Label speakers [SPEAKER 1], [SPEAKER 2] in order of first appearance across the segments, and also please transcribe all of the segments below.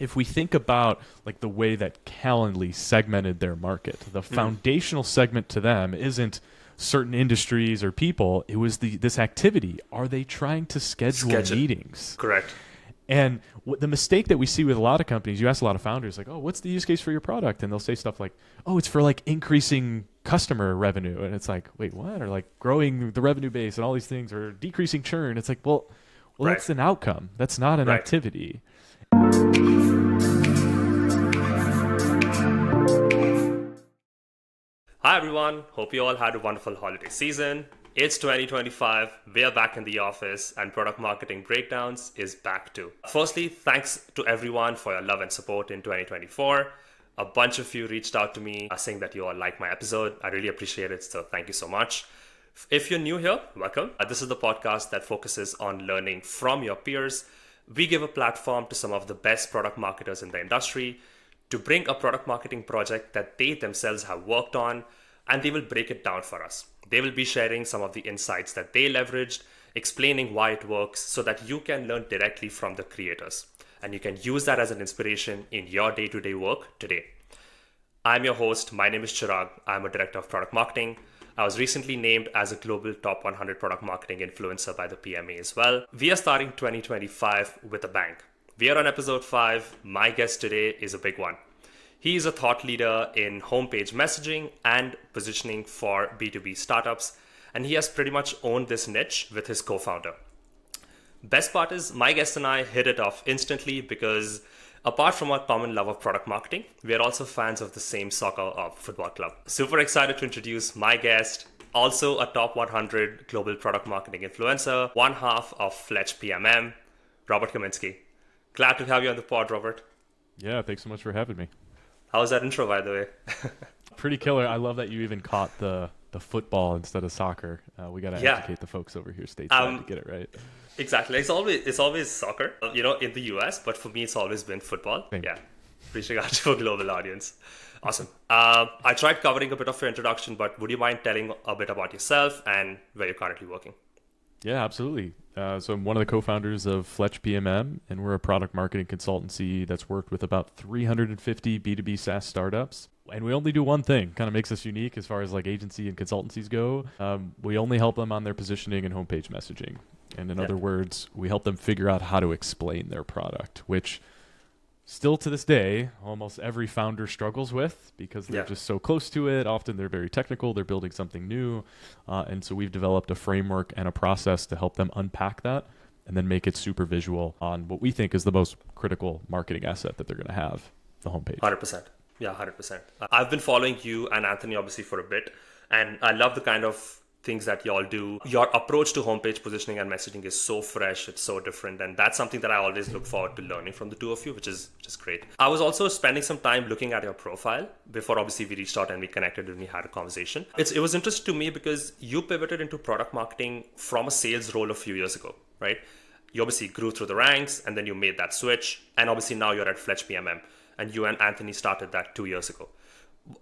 [SPEAKER 1] if we think about like the way that Calendly segmented their market, the foundational segment to them isn't certain industries or people. It was this activity. Are they trying to schedule meetings?
[SPEAKER 2] Correct.
[SPEAKER 1] And the mistake that we see with a lot of companies, you ask a lot of founders, like, oh, what's the use case for your product? And they'll say stuff like, oh, it's for like increasing customer revenue. And it's like, wait, what? Or like growing the revenue base and all these things, or decreasing churn. It's like, well,
[SPEAKER 2] Right.
[SPEAKER 1] that's an outcome. That's not an
[SPEAKER 2] Right.
[SPEAKER 1] activity.
[SPEAKER 2] Hi everyone, hope you all had a wonderful holiday season. It's 2025, we're back in the office, and Product Marketing Breakdowns is back too. Firstly, thanks to everyone for your love and support in 2024. A bunch of you reached out to me saying that you all like my episode. I really appreciate it, so thank you so much. If you're new here, welcome. This is the podcast that focuses on learning from your peers. We give a platform to some of the best product marketers in the industry to bring a product marketing project that they themselves have worked on, and they will break it down for us. They will be sharing some of the insights that they leveraged, explaining why it works so that you can learn directly from the creators. And you can use that as an inspiration in your day-to-day work today. I'm your host. My name is Chirag. I'm a director of product marketing. I was recently named as a global top 100 product marketing influencer by the PMA as well. We are starting 2025 with a bang. We are on episode 5. My guest today is a big one. He is a thought leader in homepage messaging and positioning for B2B startups, and he has pretty much owned this niche with his co-founder. Best part is my guest and I hit it off instantly because apart from our common love of product marketing, we are also fans of the same soccer or football club. Super excited to introduce my guest, also a top 100 global product marketing influencer, one half of Fletch PMM, Robert Kaminski. Glad to have you on the pod, Robert.
[SPEAKER 1] Yeah, thanks so much for having me.
[SPEAKER 2] How was that intro, by the way?
[SPEAKER 1] Pretty killer. I love that you even caught the football instead of soccer. We got to educate the folks over here stateside to get it right.
[SPEAKER 2] Exactly. It's always soccer, in the US, but for me, it's always been football.
[SPEAKER 1] Thank you.
[SPEAKER 2] Yeah. Reaching out to a global audience. Awesome. I tried covering a bit of your introduction, but would you mind telling a bit about yourself and where you're currently working?
[SPEAKER 1] Yeah, absolutely. So I'm one of the co-founders of Fletch PMM, and we're a product marketing consultancy that's worked with about 350 B2B SaaS startups. And we only do one thing, kind of makes us unique as far as like agency and consultancies go. We only help them on their positioning and homepage messaging. And in other words, we help them figure out how to explain their product, which still to this day, almost every founder struggles with because they're just so close to it. Often they're very technical. They're building something new. And so we've developed a framework and a process to help them unpack that and then make it super visual on what we think is the most critical marketing asset that they're going to have, the homepage.
[SPEAKER 2] 100%. Yeah, 100%. I've been following you and Anthony obviously for a bit, and I love the kind of things that y'all do. Your approach to homepage positioning and messaging is so fresh, it's so different, and that's something that I always look forward to learning from the two of you, which is great. I was also spending some time looking at your profile before obviously we reached out and we connected and we had a conversation. It was interesting to me because you pivoted into product marketing from a sales role a few years ago, right? You obviously grew through the ranks and then you made that switch, and obviously now you're at Fletch PMM, and you and Anthony started that 2 years ago.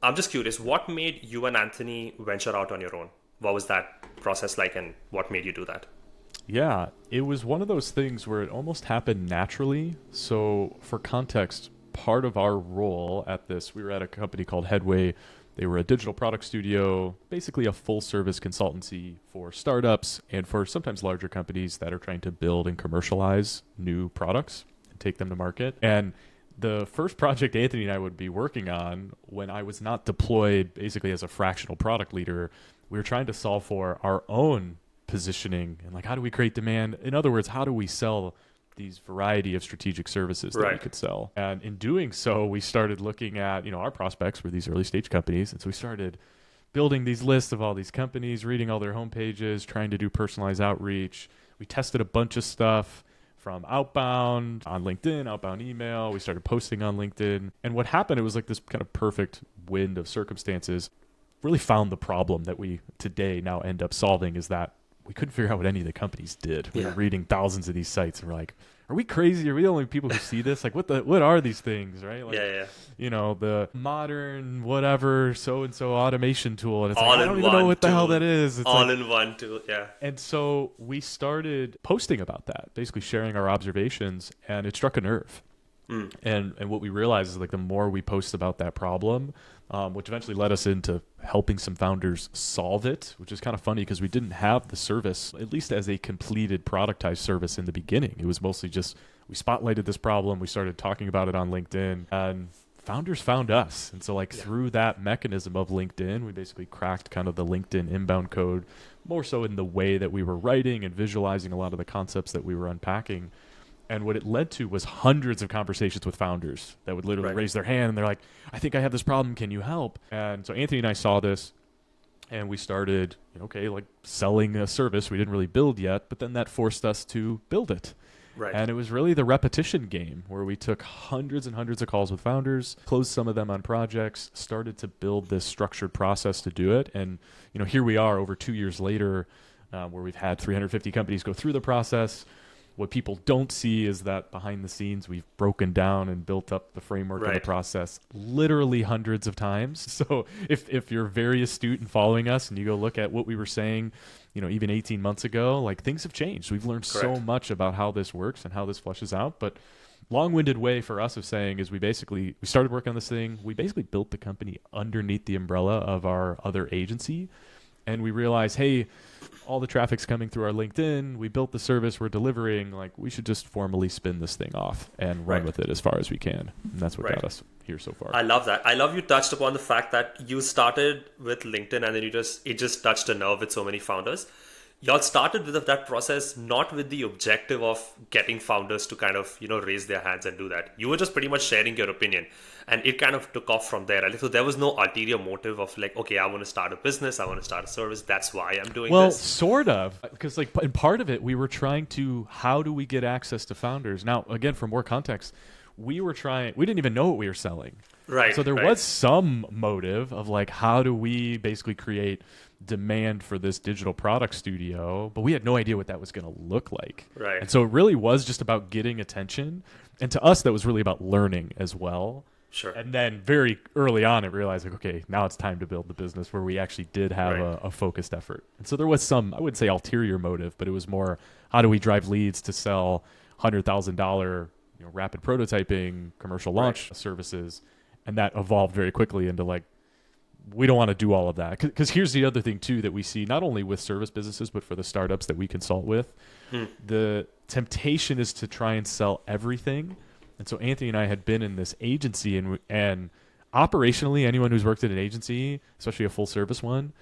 [SPEAKER 2] I'm just curious, what made you and Anthony venture out on your own? What was that process like, and what made you do that?
[SPEAKER 1] Yeah, it was one of those things where it almost happened naturally. So for context, part of our role at this, we were at a company called Headway. They were a digital product studio, basically a full service consultancy for startups and for sometimes larger companies that are trying to build and commercialize new products and take them to market. And the first project Anthony and I would be working on when I was not deployed basically as a fractional product leader, we were trying to solve for our own positioning and like, how do we create demand? In other words, how do we sell these variety of strategic services that we could sell? And in doing so, we started looking at, our prospects were these early stage companies. And so we started building these lists of all these companies, reading all their homepages, trying to do personalized outreach. We tested a bunch of stuff from outbound on LinkedIn, outbound email. We started posting on LinkedIn. And what happened, it was like this kind of perfect wind of circumstances. Really found the problem that we today now end up solving is that we couldn't figure out what any of the companies did. We were reading thousands of these sites and we're like, are we crazy? Are we the only people who see this? Like, what are these things, right? Like, the modern whatever so-and-so automation tool. And it's like, I don't even know what the hell that is. It's
[SPEAKER 2] all-in-one tool, yeah.
[SPEAKER 1] And so we started posting about that, basically sharing our observations, and it struck a nerve. And what we realized is like the more we post about that problem, which eventually led us into helping some founders solve it, which is kind of funny because we didn't have the service, at least as a completed productized service in the beginning. It was mostly just we spotlighted this problem, we started talking about it on LinkedIn, and founders found us. And so like through that mechanism of LinkedIn, we basically cracked kind of the LinkedIn inbound code, more so in the way that we were writing and visualizing a lot of the concepts that we were unpacking. And what it led to was hundreds of conversations with founders that would literally raise their hand and they're like, I think I have this problem. Can you help? And so Anthony and I saw this and we started, like selling a service we didn't really build yet, but then that forced us to build it.
[SPEAKER 2] Right.
[SPEAKER 1] And it was really the repetition game where we took hundreds and hundreds of calls with founders, closed some of them on projects, started to build this structured process to do it. And, here we are over 2 years later, where we've had 350 companies go through the process. What people don't see is that behind the scenes, we've broken down and built up the framework of the process literally hundreds of times. So if you're very astute in following us and you go look at what we were saying, even 18 months ago, like things have changed. We've learned so much about how this works and how this flushes out. But long-winded way for us of saying is we started working on this thing. We basically built the company underneath the umbrella of our other agency. And we realized, hey, all the traffic's coming through our LinkedIn. We built the service we're delivering. Like, we should just formally spin this thing off and run with it as far as we can. And that's what got us here so far.
[SPEAKER 2] I love that. I love you touched upon the fact that you started with LinkedIn and then it just touched a nerve with so many founders. Y'all started with that process not with the objective of getting founders to kind of, raise their hands and do that. You were just pretty much sharing your opinion. And it kind of took off from there. So there was no ulterior motive of like, okay, I want to start a business, I want to start a service. That's why I'm doing this.
[SPEAKER 1] Well, sort of. Because in part of it, we were trying to, how do we get access to founders? Now, again, for more context, we didn't even know what we were selling.
[SPEAKER 2] Right.
[SPEAKER 1] So there was some motive of like, how do we basically create demand for this digital product studio? But we had no idea what that was going to look like.
[SPEAKER 2] Right.
[SPEAKER 1] And so it really was just about getting attention. And to us, that was really about learning as well.
[SPEAKER 2] Sure.
[SPEAKER 1] And then very early on, it realized like, okay, now it's time to build the business where we actually did have a focused effort. And so there was some, I wouldn't say ulterior motive, but it was more, how do we drive leads to sell $100,000, rapid prototyping, commercial launch services? And that evolved very quickly into like, we don't want to do all of that. Because here's the other thing too that we see, not only with service businesses, but for the startups that we consult with, the temptation is to try and sell everything. And so Anthony and I had been in this agency, and operationally, anyone who's worked at an agency, especially a full service one,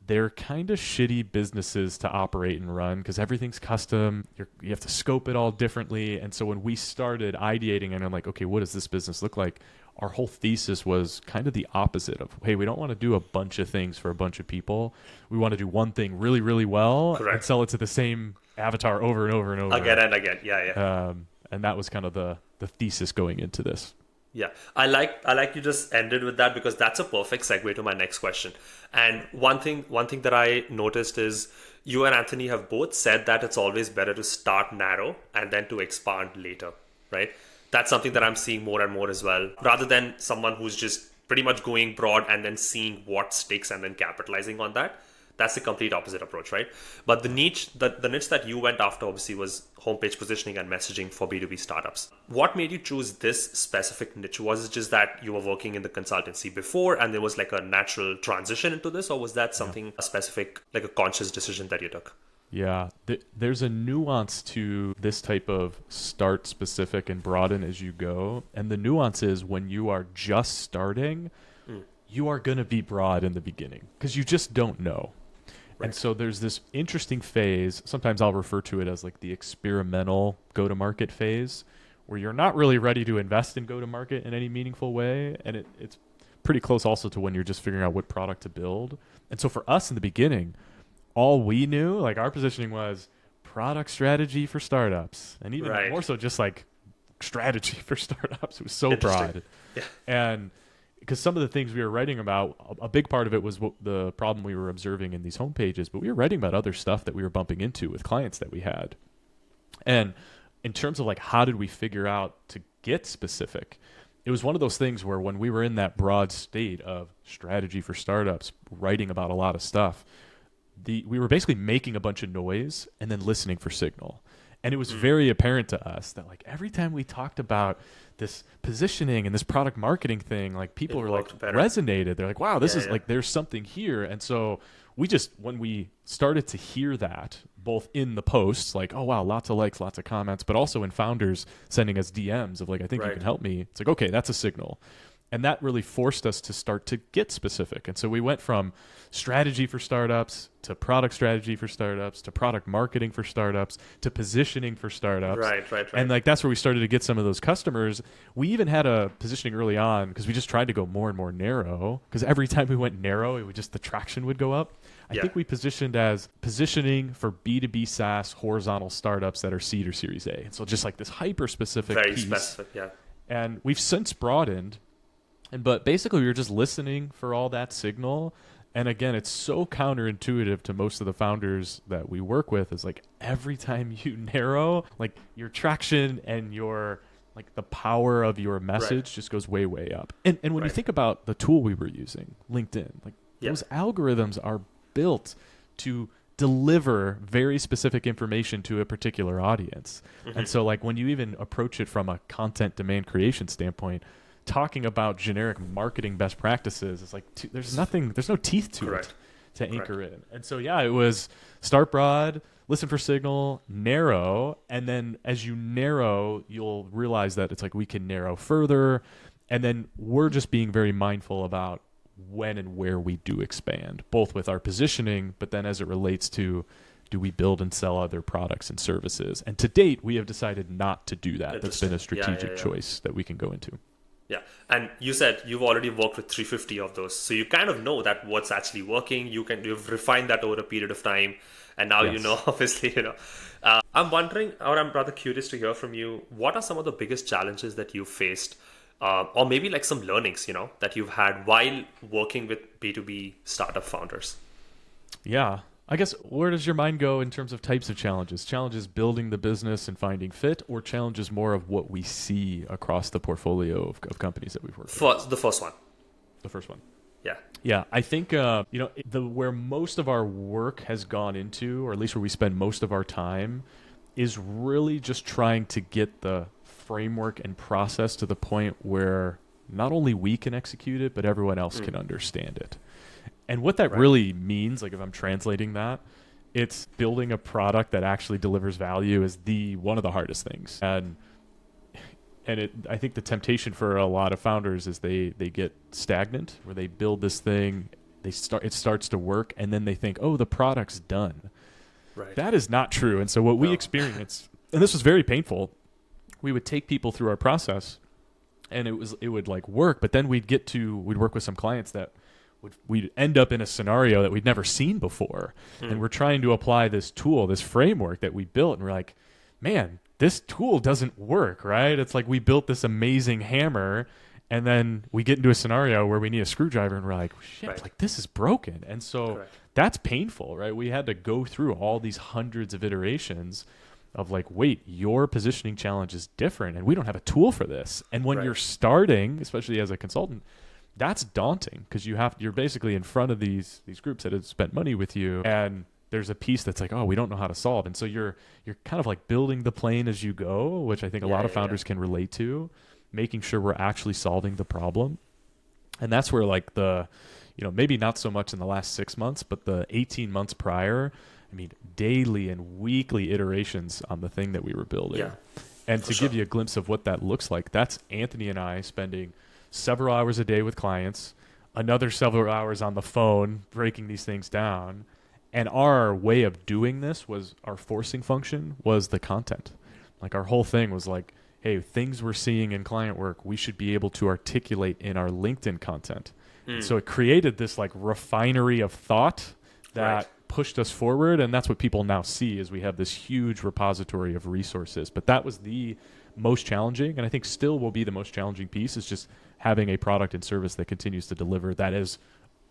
[SPEAKER 1] they're kind of shitty businesses to operate and run because everything's custom. You have to scope it all differently. And so when we started ideating, and I'm like, okay, what does this business look like? Our whole thesis was kind of the opposite of, hey, we don't want to do a bunch of things for a bunch of people. We want to do one thing really, really well and sell it to the same avatar over and over and over.
[SPEAKER 2] Again and again. Yeah.
[SPEAKER 1] And that was kind of the thesis going into this.
[SPEAKER 2] Yeah, I like you just ended with that because that's a perfect segue to my next question. And one thing that I noticed is you and Anthony have both said that it's always better to start narrow and then to expand later, right? That's something that I'm seeing more and more as well, rather than someone who's just pretty much going broad and then seeing what sticks and then capitalizing on that. That's the complete opposite approach, right? But the niche that you went after obviously was homepage positioning and messaging for B2B startups. What made you choose this specific niche? Was it just that you were working in the consultancy before and there was like a natural transition into this, or was that something a specific, like a conscious decision that you took?
[SPEAKER 1] Yeah, there's a nuance to this type of start specific and broaden as you go. And the nuance is when you are just starting, you are going to be broad in the beginning because you just don't know. Right. And so there's this interesting phase. Sometimes I'll refer to it as like the experimental go-to-market phase where you're not really ready to invest in go-to-market in any meaningful way. And it's pretty close also to when you're just figuring out what product to build. And so for us in the beginning, all we knew, like our positioning was product strategy for startups. And even more so just like strategy for startups. It was so broad. Yeah. And because some of the things we were writing about, a big part of it was the problem we were observing in these homepages, but we were writing about other stuff that we were bumping into with clients that we had. And in terms of like, how did we figure out to get specific? It was one of those things where when we were in that broad state of strategy for startups, writing about a lot of stuff, we were basically making a bunch of noise and then listening for signal. And it was very apparent to us that like every time we talked about this positioning and this product marketing thing, like people were like resonated. They're like, wow, this is like, there's something here. And so we just, when we started to hear that, both in the posts, like, oh wow, lots of likes, lots of comments, but also in founders sending us DMs of like, I think you can help me. It's like, okay, that's a signal. And that really forced us to start to get specific. And so we went from strategy for startups to product strategy for startups to product marketing for startups to positioning for startups.
[SPEAKER 2] Right.
[SPEAKER 1] And like that's where we started to get some of those customers. We even had a positioning early on because we just tried to go more and more narrow, because every time we went narrow, it would just, the traction would go up. I think we positioned as positioning for B2B SaaS horizontal startups that are seed or Series A. And so just like this hyper specific
[SPEAKER 2] Very
[SPEAKER 1] piece.
[SPEAKER 2] specific, yeah.
[SPEAKER 1] And we've since broadened. But basically, we were just listening for all that signal. And again, it's so counterintuitive to most of the founders that we work with. Is like every time you narrow, like your traction and your like the power of your message just goes way, way up. And when you think about the tool we were using, LinkedIn, like those algorithms are built to deliver very specific information to a particular audience. And so like when you even approach it from a content demand creation standpoint, talking about generic marketing best practices, it's like there's no teeth to it to anchor in. And so it was start broad, listen for signal, narrow, and then as you narrow, you'll realize that it's like we can narrow further, and then we're just being very mindful about when and where we do expand, both with our positioning, but then as it relates to do we build and sell other products and services. And to date, we have decided not to do that. That's been a strategic choice that we can go into.
[SPEAKER 2] Yeah. And you said you've already worked with 350 of those. So you kind of know that what's actually working. You've refined that over a period of time. And now you know, obviously, I'm wondering, or I'm rather curious to hear from you, what are some of the biggest challenges that you faced, or maybe like some learnings, that you've had while working with B2B startup founders? Yeah.
[SPEAKER 1] I guess, where does your mind go in terms of types of challenges? Challenges building the business and finding fit, or challenges more of what we see across the portfolio of companies that we've worked with?
[SPEAKER 2] The first one.
[SPEAKER 1] The first one.
[SPEAKER 2] Yeah.
[SPEAKER 1] Yeah, I think, where most of our work has gone into, or at least where we spend most of our time, is really just trying to get the framework and process to the point where not only we can execute it, but everyone else can understand it. And what that really means, like if I'm translating that, it's building a product that actually delivers value is one of the hardest things. And I think the temptation for a lot of founders is they get stagnant, where they build this thing, it starts to work, and then they think, oh, the product's done. Right. That is not true. And so what we experienced, and this was very painful, we would take people through our process, and it would like work, but then we'd work with some clients that we'd end up in a scenario that we'd never seen before. And we're trying to apply this tool, this framework that we built, and we're like, man, this tool doesn't work, right? It's like we built this amazing hammer, and then we get into a scenario where we need a screwdriver, and we're like, shit, like this is broken. And so that's painful, right? We had to go through all these hundreds of iterations of like, wait, your positioning challenge is different, and we don't have a tool for this. And when you're starting, especially as a consultant, that's daunting, because you're basically in front of these groups that have spent money with you, and there's a piece that's like, oh, we don't know how to solve. And so you're kind of like building the plane as you go, which I think a lot of founders can relate to, making sure we're actually solving the problem. And that's where like maybe not so much in the last 6 months, but the 18 months prior, I mean, daily and weekly iterations on the thing that we were building. Yeah, and to give you a glimpse of what that looks like, that's Anthony and I spending several hours a day with clients, another several hours on the phone, breaking these things down. And our way of doing this was, our forcing function was the content. Like our whole thing was like, hey, things we're seeing in client work, we should be able to articulate in our LinkedIn content. So it created this like refinery of thought that pushed us forward. And that's what people now see, is we have this huge repository of resources. But that was the most challenging, and I think still will be the most challenging piece, is just having a product and service that continues to deliver, that is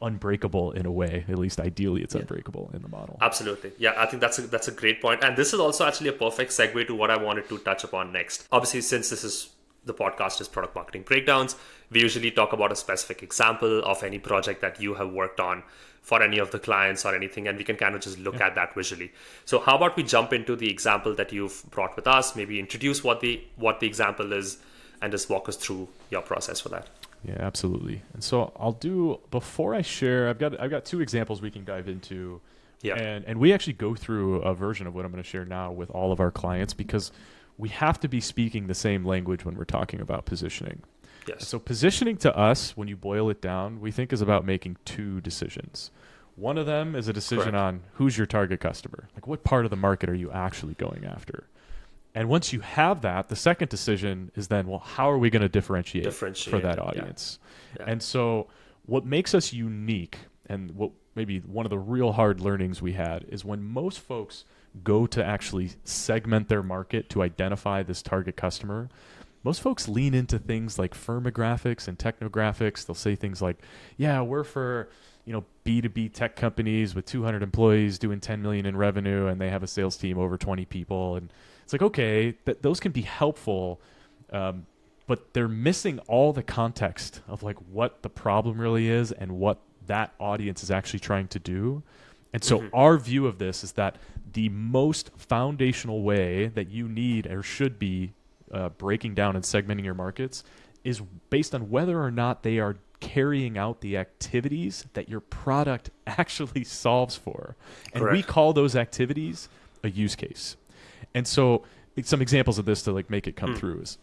[SPEAKER 1] unbreakable in a way. At least ideally it's unbreakable in the model.
[SPEAKER 2] Absolutely. Yeah, I think that's a great point. And this is also actually a perfect segue to what I wanted to touch upon next. Obviously, since this is The podcast is Product Marketing Breakdowns. We usually talk about a specific example of any project that you have worked on for any of the clients or anything, and we can kind of just look at that visually. So how about we jump into the example that you've brought with us, maybe introduce what the example is, and just walk us through your process for that.
[SPEAKER 1] Yeah, absolutely. And so I'll do, before I share, I've got two examples we can dive into.
[SPEAKER 2] Yeah.
[SPEAKER 1] And we actually go through a version of what I'm going to share now with all of our clients, because we have to be speaking the same language when we're talking about positioning.
[SPEAKER 2] Yes.
[SPEAKER 1] So positioning to us, when you boil it down, we think is about making two decisions. One of them is a decision on who's your target customer. Like, what part of the market are you actually going after? And once you have that, the second decision is then, well, how are we going to differentiate for that audience? Yeah. And so what makes us unique, and what maybe one of the real hard learnings we had, is when most folks go to actually segment their market to identify this target customer, most folks lean into things like firmographics and technographics. They'll say things like, yeah, we're for, B2B tech companies with 200 employees doing 10 million in revenue, and they have a sales team over 20 people. And it's like, okay, those can be helpful, but they're missing all the context of like what the problem really is and what that audience is actually trying to do. And so our view of this is that the most foundational way that you need or should be breaking down and segmenting your markets is based on whether or not they are carrying out the activities that your product actually solves for. And we call those activities a use case. And so some examples of this to like make it come through is,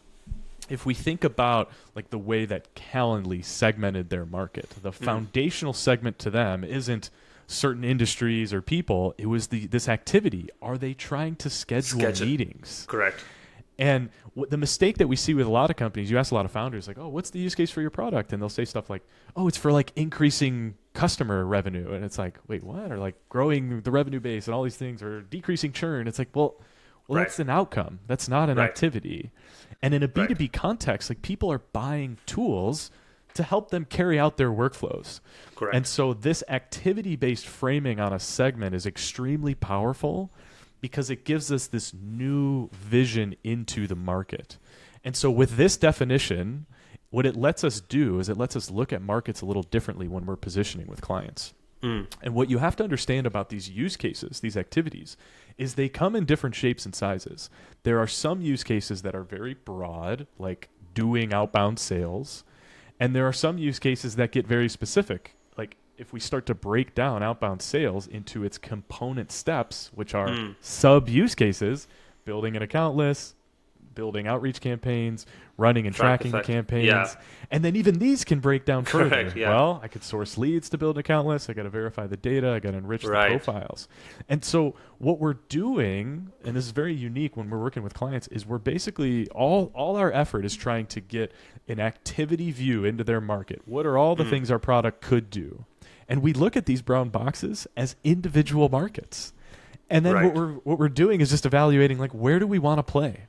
[SPEAKER 1] if we think about like the way that Calendly segmented their market, the foundational segment to them isn't certain industries or people. It was this activity. Are they trying to schedule meetings?
[SPEAKER 2] Correct.
[SPEAKER 1] And the mistake that we see with a lot of companies, you ask a lot of founders like, oh, what's the use case for your product? And they'll say stuff like, oh, it's for like increasing customer revenue. And it's like, wait, what? Or like growing the revenue base and all these things, or decreasing churn. It's like, well, that's an outcome. That's not an activity. And in a B2B context, like, people are buying tools to help them carry out their workflows.
[SPEAKER 2] Correct.
[SPEAKER 1] And so this activity-based framing on a segment is extremely powerful because it gives us this new vision into the market. And so with this definition, what it lets us do is it lets us look at markets a little differently when we're positioning with clients. And what you have to understand about these use cases, these activities, is they come in different shapes and sizes. There are some use cases that are very broad, like doing outbound sales. And there are some use cases that get very specific. Like if we start to break down outbound sales into its component steps, which are sub-use cases, building an account list, building outreach campaigns, running and tracking the campaigns. Yeah. And then even these can break down further. Well, I could source leads to build an account list. I got to verify the data. I got to enrich the profiles. And so what we're doing, and this is very unique when we're working with clients, is we're basically, all our effort is trying to get an activity view into their market. What are all the things our product could do? And we look at these brown boxes as individual markets. And then what we're doing is just evaluating, like, where do we want to play?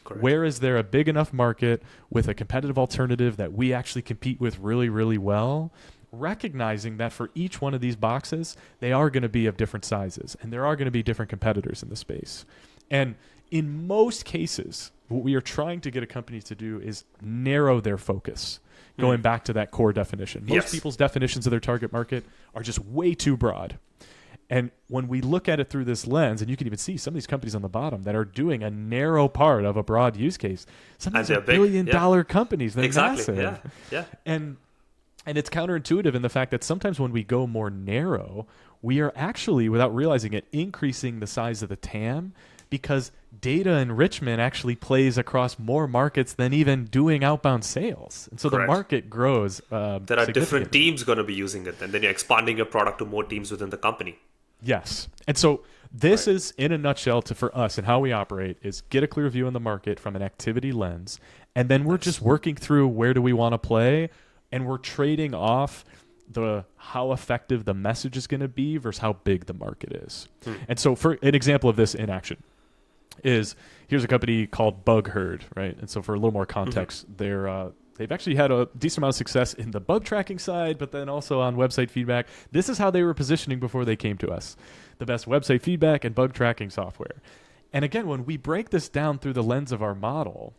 [SPEAKER 1] Correct. Where is there a big enough market with a competitive alternative that we actually compete with really, really well? Recognizing that for each one of these boxes, they are going to be of different sizes, and there are going to be different competitors in the space. And in most cases, what we are trying to get a company to do is narrow their focus, going back to that core definition. Most people's definitions of their target market are just way too broad. And when we look at it through this lens, and you can even see some of these companies on the bottom that are doing a narrow part of a broad use case. Sometimes they're billion-dollar companies. They're massive. Yeah. And it's counterintuitive in the fact that sometimes when we go more narrow, we are actually, without realizing it, increasing the size of the TAM, because data enrichment actually plays across more markets than even doing outbound sales. And so the market grows.
[SPEAKER 2] There are different teams going to be using it, and then you're expanding your product to more teams within the company.
[SPEAKER 1] Yes. And so this is, in a nutshell, for us and how we operate, is get a clear view on the market from an activity lens. And then we're just working through where do we want to play, and we're trading off how effective the message is going to be versus how big the market is. And so for an example of this in action is, here's a company called BugHerd, right? And so for a little more context, they've actually had a decent amount of success in the bug tracking side, but then also on website feedback. This is how they were positioning before they came to us: the best website feedback and bug tracking software. And again, when we break this down through the lens of our model,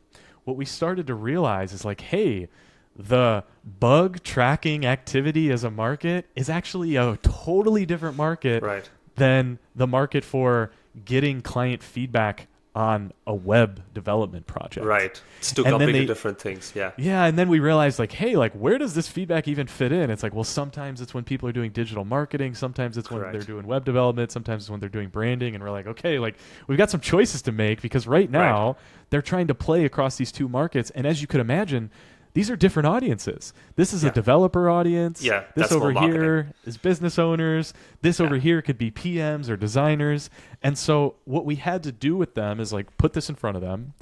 [SPEAKER 1] what we started to realize is like, hey, the bug tracking activity as a market is actually a totally different market
[SPEAKER 2] Right.
[SPEAKER 1] than the market for getting client feedback on a web development project.
[SPEAKER 2] Right. It's two
[SPEAKER 1] And then
[SPEAKER 2] completely
[SPEAKER 1] they-
[SPEAKER 2] different things. Yeah.
[SPEAKER 1] Yeah, and then we realized like, hey, like where does this feedback even fit in? It's like, well, sometimes it's when people are doing digital marketing, sometimes it's when
[SPEAKER 2] Correct.
[SPEAKER 1] they're doing web development, sometimes it's when they're doing branding, and we're like, okay, like we've got some choices to make because right now they're trying to play across these two markets, and as you could imagine, these are different audiences. This is a
[SPEAKER 2] Yeah.
[SPEAKER 1] developer audience.
[SPEAKER 2] Yeah,
[SPEAKER 1] This
[SPEAKER 2] that's more
[SPEAKER 1] over here is business owners. This over here could be PMs or designers. And so what we had to do with them is like put this in front of them.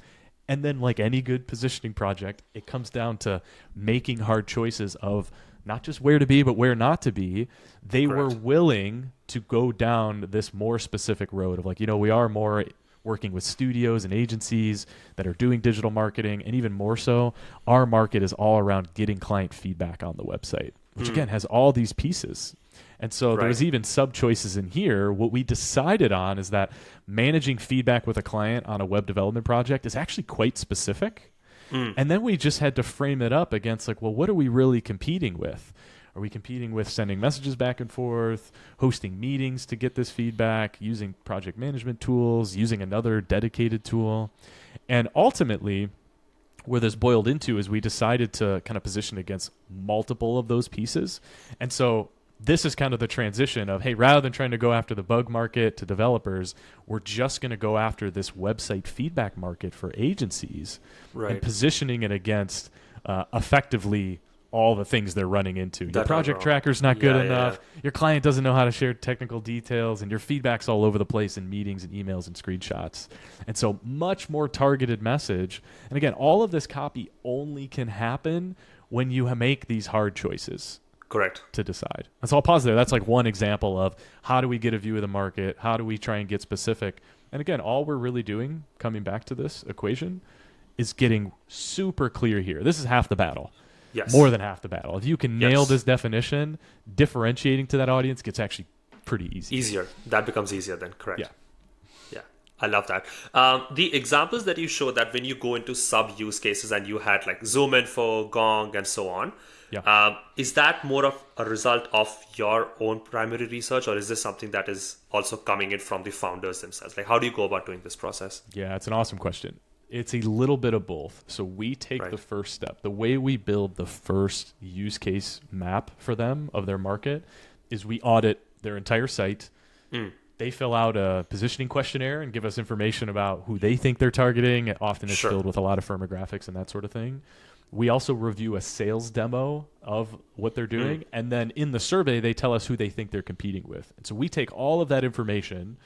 [SPEAKER 1] And then like any good positioning project, it comes down to making hard choices of not just where to be, but where not to be. They were
[SPEAKER 2] Correct.
[SPEAKER 1] willing to go down this more specific road of like, you know, we are more working with studios and agencies that are doing digital marketing, and even more so, our market is all around getting client feedback on the website, which again has all these pieces. And so there was even sub choices in here. What we decided on is that managing feedback with a client on a web development project is actually quite specific. And then we just had to frame it up against like, well, what are we really competing with? Are we competing with sending messages back and forth, hosting meetings to get this feedback, using project management tools, using another dedicated tool? And ultimately, where this boiled into is we decided to kind of position against multiple of those pieces. And so this is kind of the transition of, hey, rather than trying to go after the bug market to developers, we're just going to go after this website feedback market for agencies and positioning it against effectively all the things they're running into. Your project tracker's not good enough. Your client doesn't know how to share technical details, and your feedback's all over the place in meetings and emails and screenshots. And so much more targeted message. And again, all of this copy only can happen when you make these hard choices.
[SPEAKER 2] Correct.
[SPEAKER 1] To decide. And so I'll pause there. That's like one example of how do we get a view of the market? How do we try and get specific? And again, all we're really doing, coming back to this equation, is getting super clear here. This is half the battle.
[SPEAKER 2] Yes.
[SPEAKER 1] More than half the battle. If you can nail this definition, differentiating to that audience gets actually pretty easy.
[SPEAKER 2] Easier. That becomes easier then. Correct.
[SPEAKER 1] Yeah.
[SPEAKER 2] Yeah. I love that. The examples that you showed that when you go into sub use cases and you had like Zoom Info, Gong, and so on, is that more of a result of your own primary research, or is this something that is also coming in from the founders themselves? Like, how do you go about doing this process?
[SPEAKER 1] Yeah, it's an awesome question. It's a little bit of both. So we take the first step. The way we build the first use case map for them of their market is we audit their entire site. They fill out a positioning questionnaire and give us information about who they think they're targeting. Often it's filled with a lot of firmographics and that sort of thing. We also review a sales demo of what they're doing. And then in the survey, they tell us who they think they're competing with. And so we take all of that information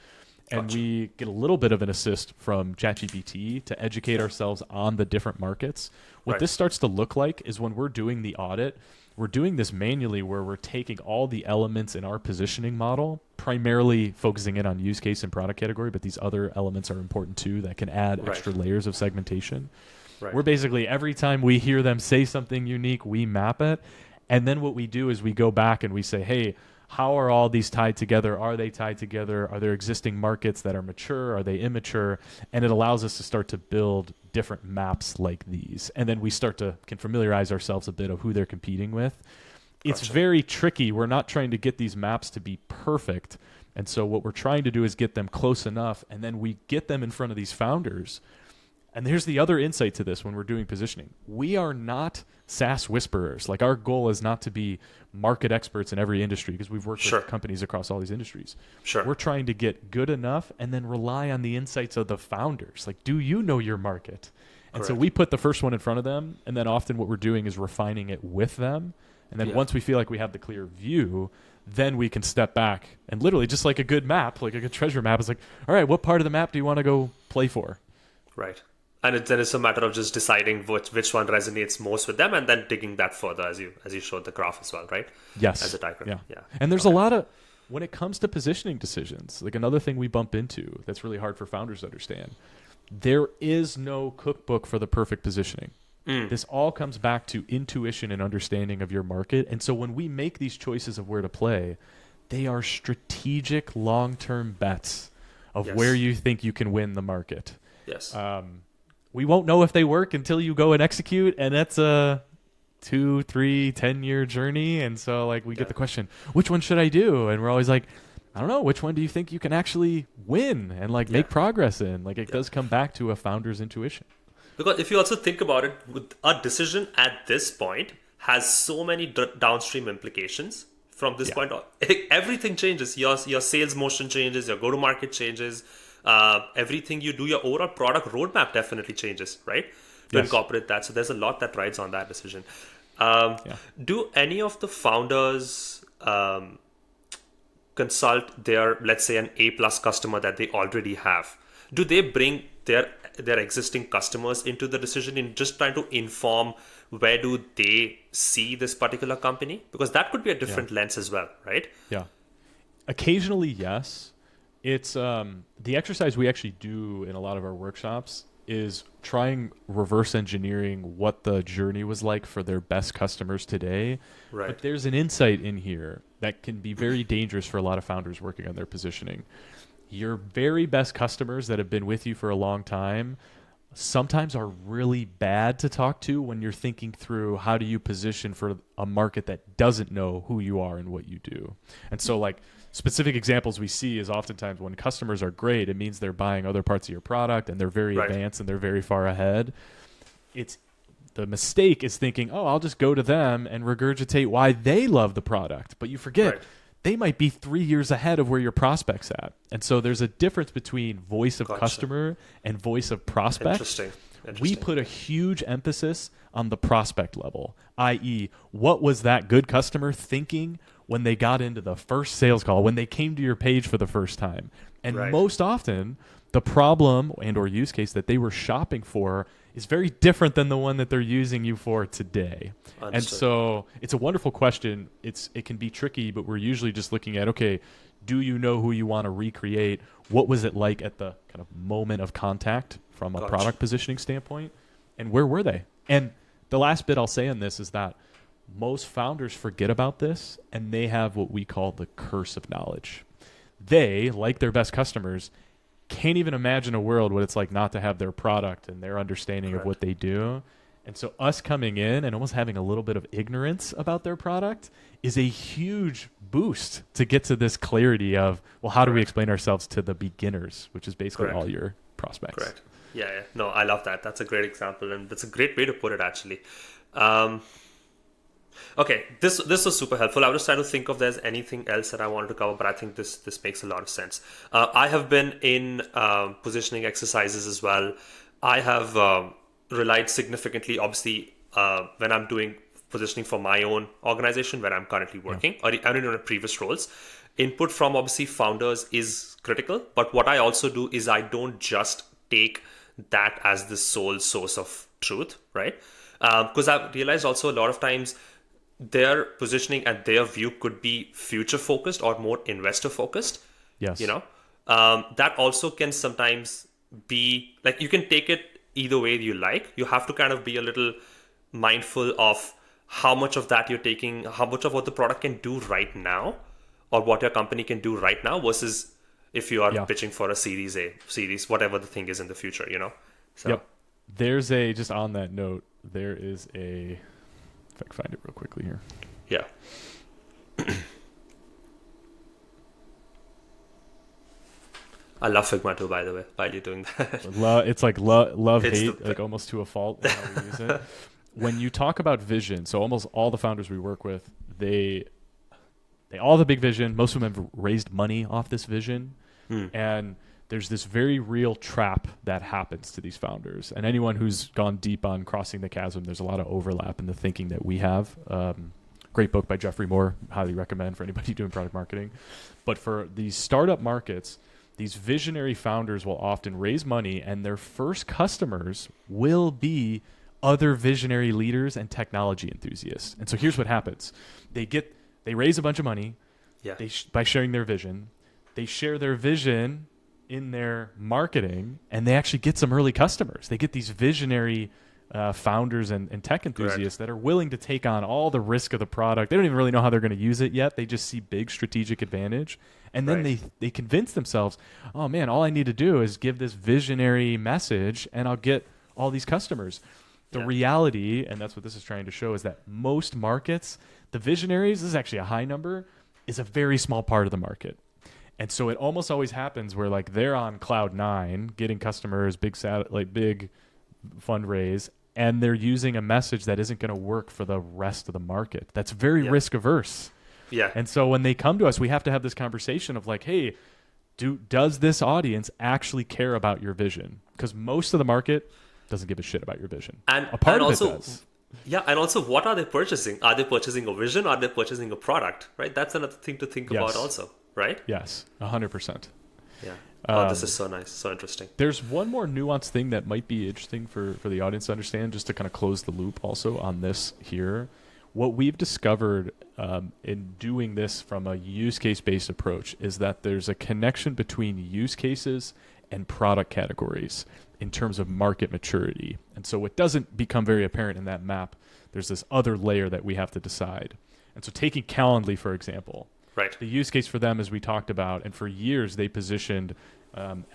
[SPEAKER 1] and we get a little bit of an assist from ChatGPT to educate ourselves on the different markets. What this starts to look like is when we're doing the audit, we're doing this manually where we're taking all the elements in our positioning model, primarily focusing in on use case and product category, but these other elements are important too that can add extra layers of segmentation. We're basically, every time we hear them say something unique, we map it. And then what we do is we go back and we say, hey, how are all these tied together? Are they tied together? Are there existing markets that are mature? Are they immature? And it allows us to start to build different maps like these. And then we can familiarize ourselves a bit of who they're competing with. It's very tricky. We're not trying to get these maps to be perfect. And so what we're trying to do is get them close enough, and then we get them in front of these founders. And here's the other insight to this when we're doing positioning. We are not SaaS whisperers. Like, our goal is not to be market experts in every industry, because we've worked with companies across all these industries. We're trying to get good enough and then rely on the insights of the founders. Like, do you know your market? And so we put the first one in front of them, and then often what we're doing is refining it with them. And then once we feel like we have the clear view, then we can step back and literally, just like a good map, like a good treasure map, is like, all right, what part of the map do you want to go play for?
[SPEAKER 2] Right. And then it's a matter of just deciding which one resonates most with them, and then digging that further, as you showed the graph as well, right?
[SPEAKER 1] Yes.
[SPEAKER 2] As a diagram.
[SPEAKER 1] Yeah. And there's a lot of, when it comes to positioning decisions, like another thing we bump into that's really hard for founders to understand, there is no cookbook for the perfect positioning. This all comes back to intuition and understanding of your market. And so when we make these choices of where to play, they are strategic long-term bets of where you think you can win the market.
[SPEAKER 2] Yes.
[SPEAKER 1] we won't know if they work until you go and execute, and that's a 2, 3, 10-year journey. And so like we get the question, which one should I do? And we're always like, I don't know, which one do you think you can actually win and like make progress in? Like it does come back to a founder's intuition.
[SPEAKER 2] Because if you also think about it, with a decision at this point has so many downstream implications. From this point on, everything changes. Your sales motion changes, your go-to-market changes. Everything you do, your overall product roadmap definitely changes, right? To incorporate that. So there's a lot that rides on that decision. Do any of the founders consult their, let's say, an A-plus customer that they already have? Do they bring their existing customers into the decision in just trying to inform where do they see this particular company? Because that could be a different lens as well, right?
[SPEAKER 1] Yeah. Occasionally, yes. It's the exercise we actually do in a lot of our workshops is trying reverse engineering what the journey was like for their best customers today.
[SPEAKER 2] Right.
[SPEAKER 1] But there's an insight in here that can be very dangerous for a lot of founders working on their positioning. Your very best customers that have been with you for a long time sometimes are really bad to talk to when you're thinking through how do you position for a market that doesn't know who you are and what you do. And so like specific examples we see is oftentimes when customers are great, it means they're buying other parts of your product and they're very advanced and they're very far ahead. It's the mistake is thinking, oh, I'll just go to them and regurgitate why they love the product. But you forget they might be 3 years ahead of where your prospect's at. And so there's a difference between voice of customer and voice of prospect.
[SPEAKER 2] Interesting.
[SPEAKER 1] We put a huge emphasis on the prospect level, i.e., what was that good customer thinking when they got into the first sales call, when they came to your page for the first time? And most often, the problem and or use case that they were shopping for is very different than the one that they're using you for today. Understood. And so it's a wonderful question. It can be tricky, but we're usually just looking at, okay, do you know who you want to recreate? What was it like at the kind of moment of contact from a product positioning standpoint? And where were they? And the last bit I'll say on this is that most founders forget about this, and they have what we call the curse of knowledge. They, like their best customers, can't even imagine a world what it's like not to have their product and their understanding of what they do. And so us coming in and almost having a little bit of ignorance about their product is a huge boost to get to this clarity of, well, how do we explain ourselves to the beginners, which is basically all your prospects.
[SPEAKER 2] Correct. Yeah. No, I love that. That's a great example, and that's a great way to put it, actually. Okay, this was super helpful. I was trying to think if there's anything else that I wanted to cover, but I think this makes a lot of sense. I have been in positioning exercises as well. I have relied significantly, obviously, when I'm doing positioning for my own organization where I'm currently working, or even in previous roles. Input from obviously founders is critical, but what I also do is I don't just take that as the sole source of truth, right? Because I've realized also a lot of times their positioning and their view could be future focused or more investor focused.
[SPEAKER 1] Yes.
[SPEAKER 2] That also can sometimes be like, you can take it either way you like. You have to kind of be a little mindful of how much of that you're taking, how much of what the product can do right now or what your company can do right now versus if you are pitching for a series A, series, whatever the thing is in the future, So.
[SPEAKER 1] There's just on that note, there is if I can find it real quickly here.
[SPEAKER 2] Yeah. I love Figma too, by the way, while you're doing that.
[SPEAKER 1] It's like love, hate, like almost to a fault how we use it. When you talk about vision, so almost all the founders we work with, they all have a big vision. Most of them have raised money off this vision. And there's this very real trap that happens to these founders. And anyone who's gone deep on Crossing the Chasm, there's a lot of overlap in the thinking that we have. Great book by Jeffrey Moore, highly recommend for anybody doing product marketing. But for these startup markets, these visionary founders will often raise money, and their first customers will be other visionary leaders and technology enthusiasts. And so here's what happens. They raise a bunch of money by sharing their vision. They share their vision in their marketing, and they actually get some early customers. They get these visionary founders and tech enthusiasts that are willing to take on all the risk of the product. They don't even really know how they're going to use it yet. They just see big strategic advantage. And then they convince themselves, oh man, all I need to do is give this visionary message and I'll all these customers. The reality, and that's what this is trying to show, is that most markets, the visionaries, this is actually a high number, is a very small part of the market. And so it almost always happens where like they're on cloud 9, getting customers, big fundraise, and they're using a message that isn't going to work for the rest of the market. That's very risk averse.
[SPEAKER 2] Yeah.
[SPEAKER 1] And so when they come to us, we have to have this conversation of like, hey, does this audience actually care about your vision? Because most of the market doesn't give a shit about your vision.
[SPEAKER 2] And
[SPEAKER 1] a part
[SPEAKER 2] and
[SPEAKER 1] of
[SPEAKER 2] also,
[SPEAKER 1] it does.
[SPEAKER 2] Yeah, and also, what are they purchasing? Are they purchasing a vision? Are they purchasing a product? Right? That's another thing to think about also, right?
[SPEAKER 1] Yes, 100%.
[SPEAKER 2] Yeah. Oh, this is so nice, so interesting.
[SPEAKER 1] There's one more nuanced thing that might be interesting for the audience to understand, just to kind of close the loop also on this here. What we've discovered in doing this from a use case-based approach is that there's a connection between use cases and product categories in terms of market maturity. And so what doesn't become very apparent in that map, there's this other layer that we have to decide. And so taking Calendly, for example,
[SPEAKER 2] right.
[SPEAKER 1] The use case for them, as we talked about, and for years they positioned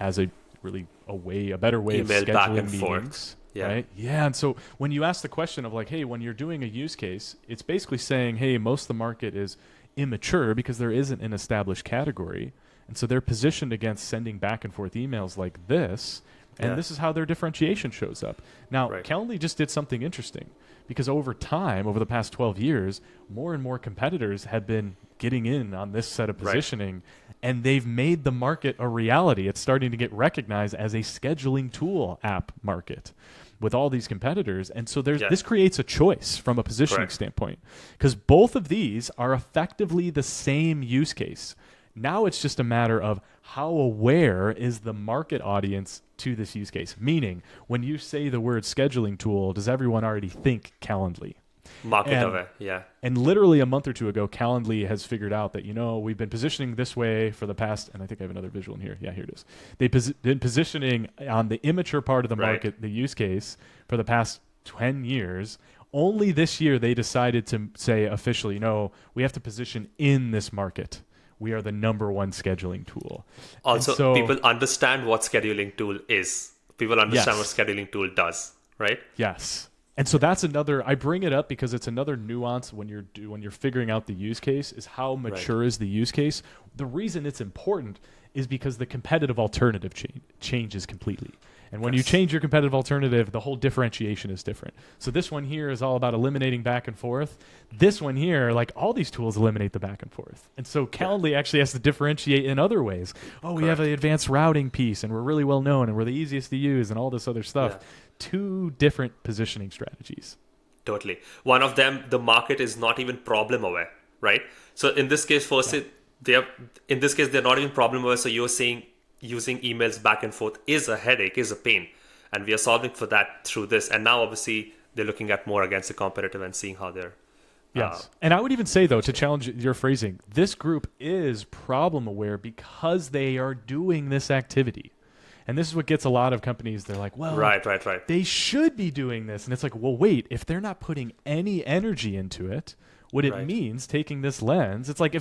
[SPEAKER 1] as a better way
[SPEAKER 2] Email
[SPEAKER 1] of scheduling
[SPEAKER 2] back and
[SPEAKER 1] meetings.
[SPEAKER 2] forth. Yeah.
[SPEAKER 1] Right? Yeah. And so when you ask the question of like, hey, when you're doing a use case, it's basically saying, hey, most of the market is immature because there isn't an established category. And so they're positioned against sending back and forth emails like this. And this is how their differentiation shows up. Now, Calendly just did something interesting because over time, over the past 12 years, more and more competitors have been getting in on this set of positioning, and they've made the market a reality. It's starting to get recognized as a scheduling tool app market with all these competitors. And so this creates a choice from a positioning standpoint because both of these are effectively the same use case. Now it's just a matter of how aware is the market audience to this use case? Meaning, when you say the word scheduling tool, does everyone already think Calendly?
[SPEAKER 2] Market aware, yeah.
[SPEAKER 1] And literally a month or two ago, Calendly has figured out that, we've been positioning this way for the past, and I think I have another visual in here. Yeah, here it is. They've been positioning on the immature part of the market, the use case, for the past 10 years. Only this year they decided to say officially, no, we have to position in this market. We are the number one scheduling tool.
[SPEAKER 2] Also, people understand what scheduling tool is. People understand what scheduling tool does, right?
[SPEAKER 1] Yes. And so that's I bring it up because it's another nuance when you're figuring out the use case is how mature is the use case. The reason it's important is because the competitive alternative changes completely. And when you change your competitive alternative, the whole differentiation is different. So this one here is all about eliminating back and forth. This one here, like all these tools eliminate the back and forth. And so Calendly actually has to differentiate in other ways. Oh, we have an advanced routing piece and we're really well known and we're the easiest to use and all this other stuff. Yeah. Two different positioning strategies.
[SPEAKER 2] Totally. One of them, the market is not even problem aware, right? So in this case, they're not even problem aware. So you're saying using emails back and forth is a headache, is a pain. And we are solving for that through this. And now obviously they're looking at more against the competitive and seeing how they're...
[SPEAKER 1] Yes. And I would even say, though, to challenge your phrasing, this group is problem aware because they are doing this activity. And this is what gets a lot of companies. They're like, well,
[SPEAKER 2] right.
[SPEAKER 1] They should be doing this. And it's like, well, wait, if they're not putting any energy into it, what it means taking this lens, it's like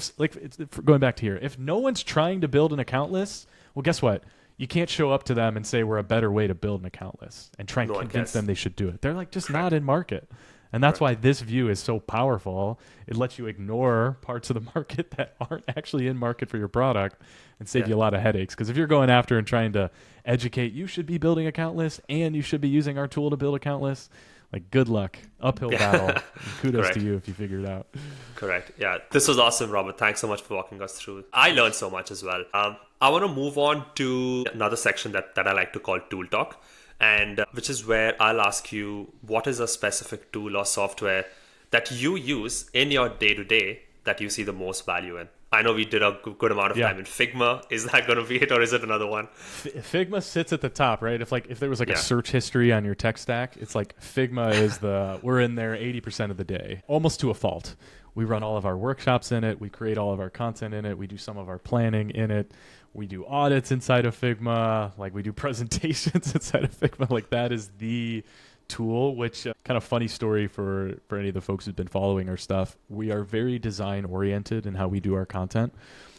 [SPEAKER 1] going back to here, if no one's trying to build an account list, well, guess what? You can't show up to them and say we're a better way to build an account list and try and convince them they should do it. They're like just not in market. And that's why this view is so powerful. It lets you ignore parts of the market that aren't actually in market for your product and save you a lot of headaches. Because if you're going after and trying to educate, you should be building account lists and you should be using our tool to build account lists. Like, good luck. Uphill battle. Kudos to you if you figure it out.
[SPEAKER 2] Correct. Yeah. This was awesome, Robert. Thanks so much for walking us through. I learned so much as well. I want to move on to another section that I like to call Tool Talk, and which is where I'll ask you, what is a specific tool or software that you use in your day-to-day that you see the most value in? I know we did a good amount of time in Figma. Is that going to be it, or is it another one?
[SPEAKER 1] Figma sits at the top, right? If there was a search history on your tech stack, it's like Figma is we're in there 80% of the day, almost to a fault. We run all of our workshops in it. We create all of our content in it. We do some of our planning in it. We do audits inside of Figma. Like, we do presentations inside of Figma. Like, that is the tool, which kind of funny story for any of the folks who've been following our stuff. We are very design oriented in how we do our content.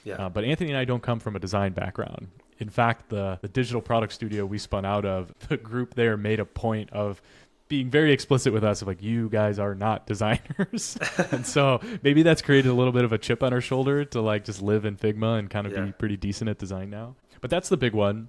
[SPEAKER 1] But Anthony and I don't come from a design background. In fact, the digital product studio we spun out of, the group there made a point of being very explicit with us of like, you guys are not designers. And so maybe that's created a little bit of a chip on our shoulder to like just live in Figma and kind of be pretty decent at design now. But that's the big one.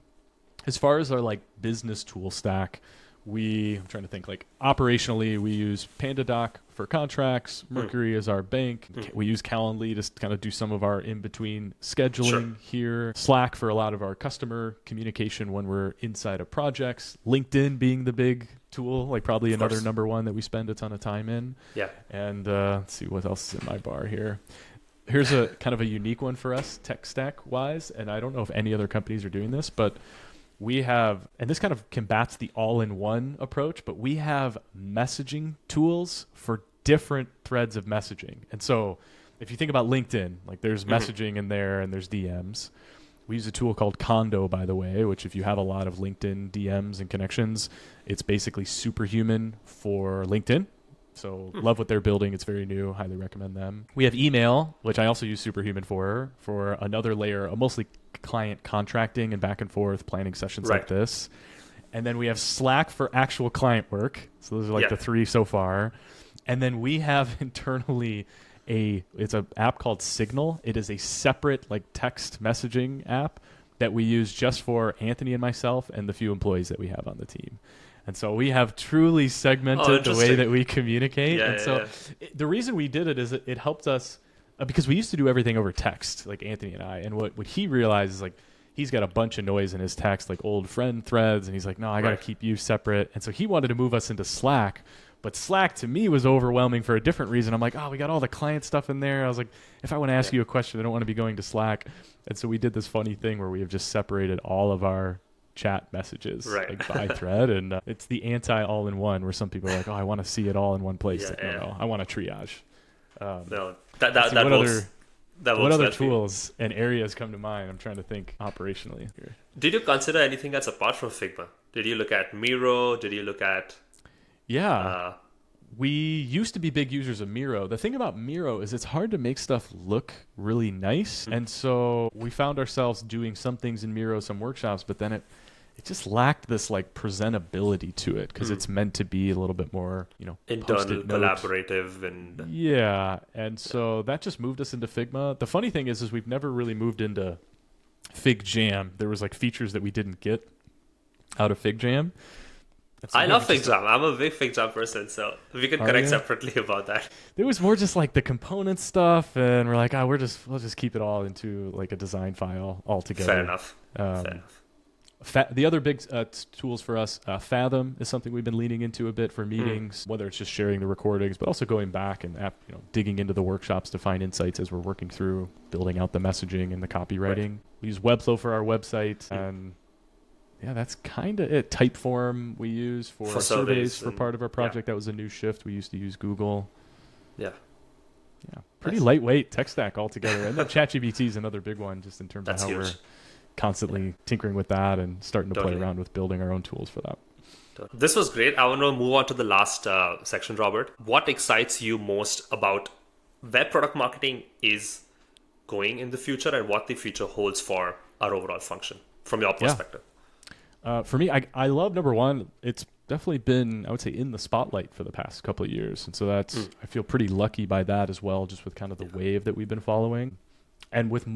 [SPEAKER 1] As far as our like business tool stack, I'm trying to think, like operationally, we use PandaDoc for contracts. Mercury is our bank. We use Calendly to kind of do some of our in-between scheduling here. Slack for a lot of our customer communication when we're inside of projects. LinkedIn being the big tool, like probably another number one that we spend a ton of time in.
[SPEAKER 2] Yeah.
[SPEAKER 1] And let's see what else is in my bar here. Here's a kind of a unique one for us tech stack wise. And I don't know if any other companies are doing this, but we have, and this kind of combats the all-in-one approach, but we have messaging tools for different threads of messaging. And so if you think about LinkedIn, like there's messaging in there and there's DMs. We use a tool called Condo, by the way, which if you have a lot of LinkedIn DMs and connections, it's basically superhuman for LinkedIn. So love what they're building. It's very new. Highly recommend them. We have email, which I also use Superhuman for another layer, mostly client contracting and back and forth planning sessions like this. And then we have Slack for actual client work. So those are like the three so far. And then we have internally it's an app called Signal. It is a separate like text messaging app that we use just for Anthony and myself and the few employees that we have on the team. And so we have truly segmented the way that we communicate. The reason we did it is it helped us because we used to do everything over text, like Anthony and I. And what he realized is like he's got a bunch of noise in his text, like old friend threads. And he's like, no, I got to keep you separate. And so he wanted to move us into Slack. But Slack to me was overwhelming for a different reason. I'm like, oh, we got all the client stuff in there. I was like, if I want to ask you a question, I don't want to be going to Slack. And so we did this funny thing where we have just separated all of our chat messages like by thread, and it's the anti all-in-one where some people are like, oh, I want to see it all in one place. No, I want a triage. What other tools and areas come to mind? I'm trying to think operationally here.
[SPEAKER 2] Did you consider anything that's apart from Figma? Did you look at Miro? Did you look at
[SPEAKER 1] we used to be big users of Miro. The thing about Miro is it's hard to make stuff look really nice. And so we found ourselves doing some things in Miro, some workshops, but then it just lacked this like presentability to it because it's meant to be a little bit more,
[SPEAKER 2] internal, collaborative, and
[SPEAKER 1] and so that just moved us into Figma. The funny thing is we've never really moved into FigJam. There was like features that we didn't get out of FigJam.
[SPEAKER 2] I love FigJam. I'm a big FigJam person, so we can connect separately about that.
[SPEAKER 1] There was more just like the component stuff, and we're like, we'll just keep it all into like a design file altogether.
[SPEAKER 2] Fair enough.
[SPEAKER 1] The other big tools for us, Fathom is something we've been leaning into a bit for meetings, whether it's just sharing the recordings, but also going back and digging into the workshops to find insights as we're working through building out the messaging and the copywriting. We use Webflow for our website, and that's kind of it. Typeform we use for surveys for part of our project. That was a new shift. We used to use Google. Yeah. Pretty lightweight tech stack altogether. And then ChatGPT is another big one just in terms of how we're constantly tinkering with that and starting to play around with building our own tools for that.
[SPEAKER 2] This was great. I want to move on to the last section, Robert. What excites you most about where product marketing is going in the future and what the future holds for our overall function from your perspective?
[SPEAKER 1] For me, I love, number one, it's definitely been, I would say, in the spotlight for the past couple of years. And so I feel pretty lucky by that as well, just with kind of the wave that we've been following. And with the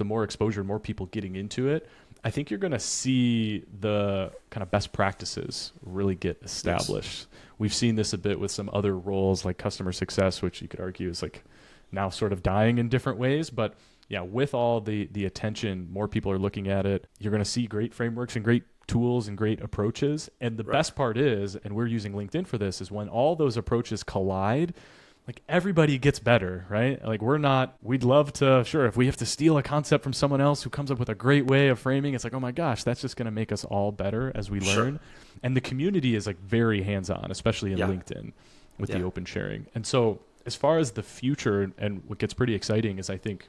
[SPEAKER 1] more exposure, more people getting into it, I think you're going to see the kind of best practices really get established. We've seen this a bit with some other roles like customer success, which you could argue is like now sort of dying in different ways. But with all the attention, more people are looking at it. You're going to see great frameworks and great tools and great approaches. And the best part is, and we're using LinkedIn for this, is when all those approaches collide, like everybody gets better, right? Like we'd love to, sure, if we have to steal a concept from someone else who comes up with a great way of framing, it's like, oh my gosh, that's just going to make us all better as we learn. And the community is like very hands-on, especially in LinkedIn with the open sharing. And so as far as the future, and what gets pretty exciting is I think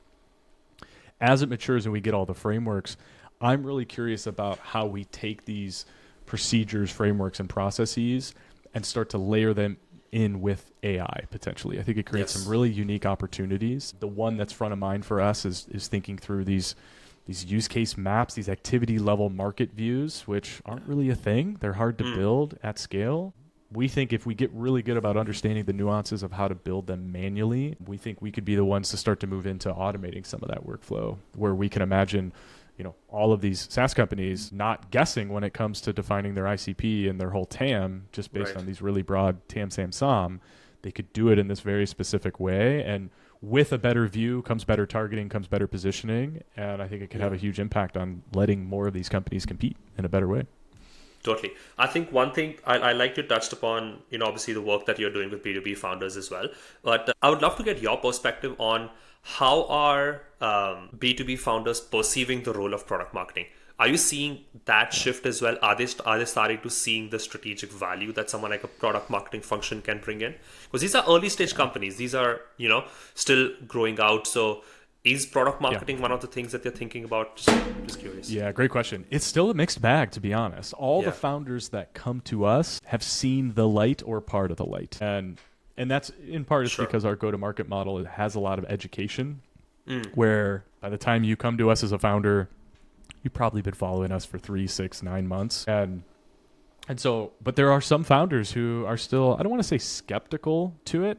[SPEAKER 1] as it matures and we get all the frameworks, I'm really curious about how we take these procedures, frameworks, and processes and start to layer them in with AI potentially. I think it creates some really unique opportunities. The one that's front of mind for us is thinking through these these use case maps, these activity level market views, which aren't really a thing. They're hard to build at scale. We think if we get really good about understanding the nuances of how to build them manually, we think we could be the ones to start to move into automating some of that workflow, where we can imagine, all of these SaaS companies not guessing when it comes to defining their ICP and their whole TAM just based on these really broad TAM, SAM, SOM. They could do it in this very specific way. And with a better view comes better targeting, comes better positioning. And I think it could have a huge impact on letting more of these companies compete in a better way.
[SPEAKER 2] Totally. I think one thing I like you touched upon, obviously the work that you're doing with B2B founders as well. But I would love to get your perspective on how are B2B founders perceiving the role of product marketing? Are you seeing that shift as well? Are they starting to seeing the strategic value that someone like a product marketing function can bring in? Because these are early stage companies. These are, still growing out. So is product marketing one of the things that they're thinking about? Just curious.
[SPEAKER 1] Yeah, great question. It's still a mixed bag, to be honest. All the founders that come to us have seen the light or part of the light. And that's in part it's because our go-to-market model has a lot of education, where by the time you come to us as a founder, you've probably been following us for 3, 6, 9 months. And so, but there are some founders who are still, I don't want to say skeptical to it,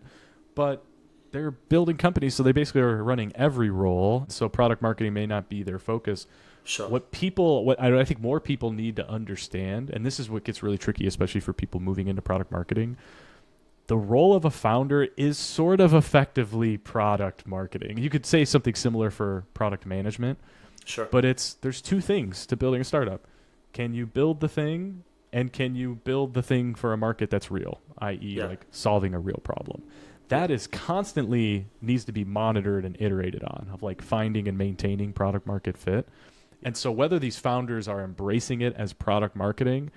[SPEAKER 1] but they're building companies, so they basically are running every role. So product marketing may not be their focus.
[SPEAKER 2] Sure.
[SPEAKER 1] What I think more people need to understand, and this is what gets really tricky, especially for people moving into product marketing, the role of a founder is sort of effectively product marketing. You could say something similar for product management.
[SPEAKER 2] Sure.
[SPEAKER 1] But there's two things to building a startup. Can you build the thing, and can you build the thing for a market that's real, i.e. like solving a real problem? That is constantly needs to be monitored and iterated on, of like finding and maintaining product market fit. And so whether these founders are embracing it as product marketing,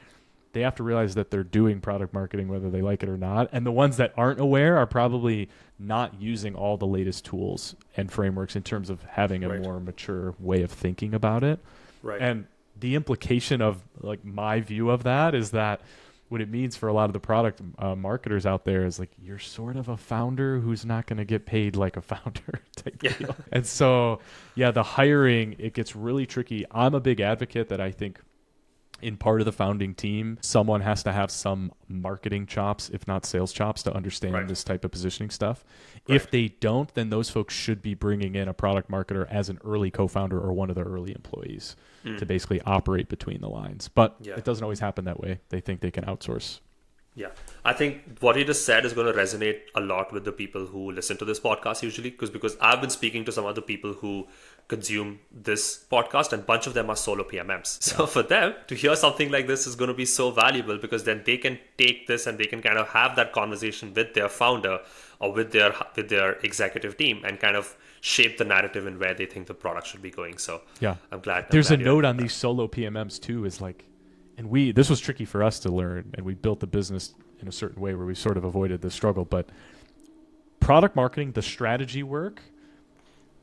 [SPEAKER 1] they have to realize that they're doing product marketing whether they like it or not. And the ones that aren't aware are probably not using all the latest tools and frameworks in terms of having a more mature way of thinking about it.
[SPEAKER 2] Right.
[SPEAKER 1] And the implication of like my view of that is that what it means for a lot of the product marketers out there is like, you're sort of a founder who's not going to get paid like a founder type deal. And so, the hiring, it gets really tricky. I'm a big advocate that I think in part of the founding team, someone has to have some marketing chops, if not sales chops, to understand this type of positioning stuff. If they don't, then those folks should be bringing in a product marketer as an early co-founder or one of the early employees to basically operate between the lines. But it doesn't always happen that way. They think they can outsource.
[SPEAKER 2] Yeah, I think what you just said is going to resonate a lot with the people who listen to this podcast usually, because I've been speaking to some other people who consume this podcast, and a bunch of them are solo PMMs. So for them to hear something like this is going to be so valuable, because then they can take this and they can kind of have that conversation with their founder or with their executive team and kind of shape the narrative and where they think the product should be going. So I'm glad.
[SPEAKER 1] There's a note on these solo PMMs too, is like, and this was tricky for us to learn, and we built the business in a certain way where we sort of avoided the struggle. But product marketing, the strategy work,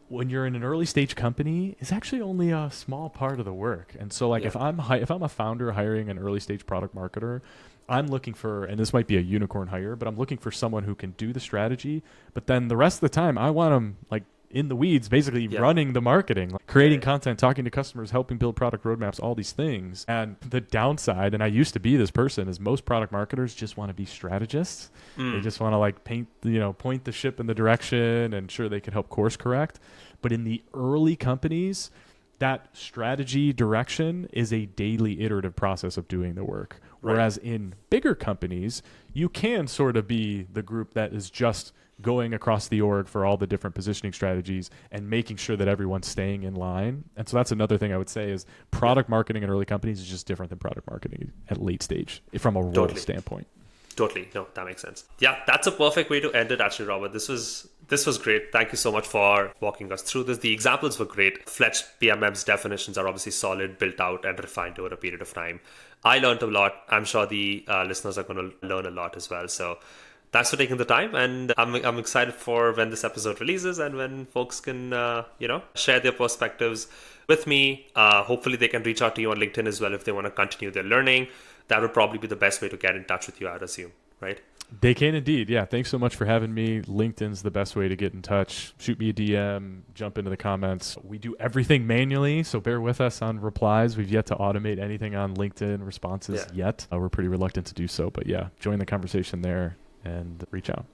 [SPEAKER 1] when you're in an early stage company, is actually only a small part of the work. And so like if I'm a founder hiring an early stage product marketer, I'm looking for, and this might be a unicorn hire, but I'm looking for someone who can do the strategy. But then the rest of the time, I want them like in the weeds, basically running the marketing, like creating content, talking to customers, helping build product roadmaps, all these things. And the downside, and I used to be this person, is most product marketers just want to be strategists. They just want to like point the ship in the direction and sure they can help course correct. But in the early companies, that strategy direction is a daily iterative process of doing the work. Whereas in bigger companies, you can sort of be the group that is just going across the org for all the different positioning strategies and making sure that everyone's staying in line. And so that's another thing I would say is product marketing in early companies is just different than product marketing at late stage from a role standpoint.
[SPEAKER 2] Totally. No, that makes sense. Yeah, that's a perfect way to end it actually, Robert. This was great. Thank you so much for walking us through this. The examples were great. Fletch PMM's definitions are obviously solid, built out and refined over a period of time. I learned a lot. I'm sure the listeners are going to learn a lot as well. So thanks for taking the time, and I'm excited for when this episode releases and when folks can share their perspectives with me. Hopefully they can reach out to you on LinkedIn as well if they want to continue their learning. That would probably be the best way to get in touch with you, I'd assume, right?
[SPEAKER 1] They can indeed. Yeah. Thanks so much for having me. LinkedIn's the best way to get in touch. Shoot me a DM, jump into the comments. We do everything manually, so bear with us on replies. We've yet to automate anything on LinkedIn responses yet. We're pretty reluctant to do so, but yeah, join the conversation there and reach out.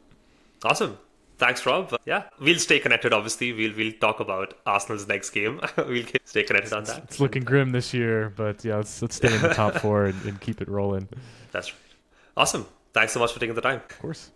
[SPEAKER 2] Awesome. Thanks, Rob. Yeah, we'll stay connected, obviously. We'll talk about Arsenal's next game. We'll stay connected on that.
[SPEAKER 1] It's looking grim this year, but yeah, let's stay in the top four and keep it rolling.
[SPEAKER 2] That's right. Awesome. Thanks so much for taking the time.
[SPEAKER 1] Of course.